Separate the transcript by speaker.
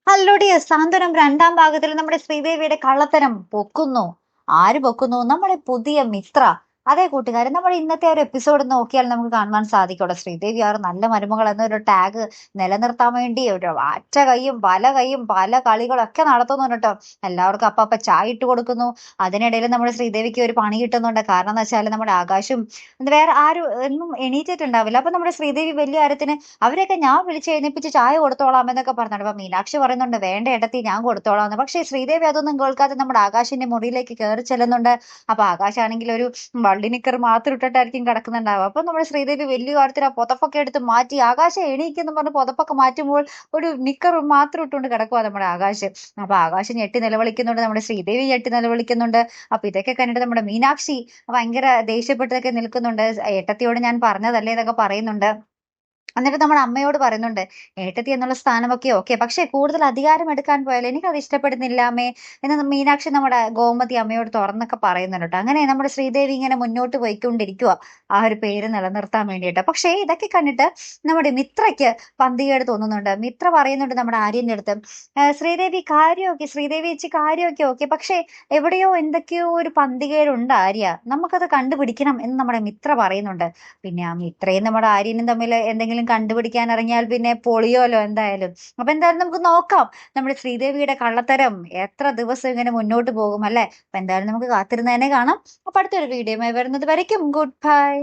Speaker 1: ഹല്ലോടി സാന്ത്വനം രണ്ടാം ഭാഗത്തിൽ നമ്മുടെ ശ്രീദേവിയുടെ കള്ളത്തരം പൊക്കുന്നു. ആര് പൊക്കുന്നു? നമ്മുടെ പുതിയ മിത്ര. അതെ കൂട്ടുകാരെ, നമ്മുടെ ഇന്നത്തെ ഒരു എപ്പിസോഡ് നോക്കിയാൽ നമുക്ക് കാണുവാൻ സാധിക്കും. ശ്രീദേവി ആറ് നല്ല മരുമകൾ എന്നൊരു ടാഗ് നിലനിർത്താൻ വേണ്ടി ഒരു അറ്റ കൈയും പല കളികളൊക്കെ നടത്തുന്നുണ്ട് കേട്ടോ. എല്ലാവർക്കും അപ്പ ചായ ഇട്ട് കൊടുക്കുന്നു. അതിനിടയിൽ നമ്മുടെ ശ്രീദേവിക്ക് ഒരു പണി കിട്ടുന്നുണ്ട്. കാരണം എന്ന് വെച്ചാൽ നമ്മുടെ ആകാശും വേറെ ആരും ഒന്നും എണീറ്റിട്ടുണ്ടാവില്ല. അപ്പൊ നമ്മുടെ ശ്രീദേവി വലിയ കാര്യത്തിന് അവരെയൊക്കെ ഞാൻ വിളിച്ച് എഴുന്നേപ്പിച്ച് ചായ കൊടുത്തോളാം എന്നൊക്കെ പറഞ്ഞിട്ട്. അപ്പൊ മീനാക്ഷി പറയുന്നുണ്ട് വേണ്ട ഏട്ടത്തി ഞാൻ കൊടുത്തോളാം എന്ന്. പക്ഷേ ശ്രീദേവി അതൊന്നും കേൾക്കാതെ നമ്മുടെ ആകാശിന്റെ മുറിയിലേക്ക് കയറി ചെല്ലുന്നുണ്ട്. അപ്പൊ ആകാശാണെങ്കിൽ ഒരു വള്ളി നിക്കർ മാത്രം ഇട്ടിട്ടായിരിക്കും കിടക്കുന്നുണ്ടാവുക. അപ്പൊ നമ്മുടെ ശ്രീദേവി വലിയ കാര്യത്തിൽ ആ പുതപ്പൊക്കെ എടുത്ത് മാറ്റി ആകാശം എണീക്കെന്ന് പറഞ്ഞ് പുതപ്പൊക്കെ മാറ്റുമ്പോൾ ഒരു നിക്കർ മാത്രം ഇട്ടുകൊണ്ട് കിടക്കുക നമ്മുടെ ആകാശ്. അപ്പൊ ആകാശം ഞെട്ടി നിലവിളിക്കുന്നുണ്ട്, നമ്മുടെ ശ്രീദേവി ഞെട്ടി നിലവിളിക്കുന്നുണ്ട്. അപ്പൊ ഇതൊക്കെ കണ്ടിട്ട് നമ്മുടെ മീനാക്ഷി ഭയങ്കര ദേഷ്യപ്പെട്ടതൊക്കെ നിൽക്കുന്നുണ്ട്. ഏട്ടത്തിയോട് ഞാൻ പറഞ്ഞതല്ലേ എന്നൊക്കെ പറയുന്നുണ്ട്. എന്നിട്ട് നമ്മുടെ അമ്മയോട് പറയുന്നുണ്ട് ഏട്ടത്തി എന്നുള്ള സ്ഥാനമൊക്കെ ഓക്കെ, പക്ഷെ കൂടുതൽ അധികാരം എടുക്കാൻ പോയാൽ എനിക്കത് ഇഷ്ടപ്പെടുന്നില്ല അമ്മേ എന്ന് മീനാക്ഷി നമ്മുടെ ഗോമതി അമ്മയോട് തുറന്നൊക്കെ പറയുന്നുണ്ട് ട്ടോ. അങ്ങനെ നമ്മുടെ ശ്രീദേവി ഇങ്ങനെ മുന്നോട്ട് പോയിക്കൊണ്ടിരിക്കുക ആ ഒരു പേര് നിലനിർത്താൻ വേണ്ടിയിട്ട്. പക്ഷേ ഇതൊക്കെ കണ്ടിട്ട് നമ്മുടെ മിത്രയ്ക്ക് പന്തികേട് തോന്നുന്നുണ്ട്. മിത്ര പറയുന്നുണ്ട് നമ്മുടെ ആര്യന്റെ അടുത്ത്, ശ്രീദേവി കാര്യമൊക്കെ, ശ്രീദേവി ചേച്ചി കാര്യമൊക്കെ ഓക്കെ, പക്ഷേ എവിടെയോ എന്തൊക്കെയോ ഒരു പന്തികേടുണ്ട് ആര്യ, നമുക്കത് കണ്ടുപിടിക്കണം എന്ന് നമ്മുടെ മിത്ര പറയുന്നുണ്ട്. പിന്നെ ആ മിത്രയും നമ്മുടെ ആര്യനും തമ്മിൽ എന്തെങ്കിലും കണ്ടുപിടിക്കാൻ ഇറങ്ങിയാൽ പിന്നെ പൊളിയോലോ എന്തായാലും. അപ്പൊ എന്തായാലും നമുക്ക് നോക്കാം നമ്മുടെ ശ്രീദേവിയുടെ കള്ളത്തരം എത്ര ദിവസം ഇങ്ങനെ മുന്നോട്ട് പോകും അല്ലെ. അപ്പൊ എന്തായാലും നമുക്ക് കാത്തിരുന്ന് തന്നെ കാണാം. അപ്പൊ അടുത്തൊരു വീഡിയോ വരുന്നത് വരയ്ക്കും ഗുഡ് ബൈ.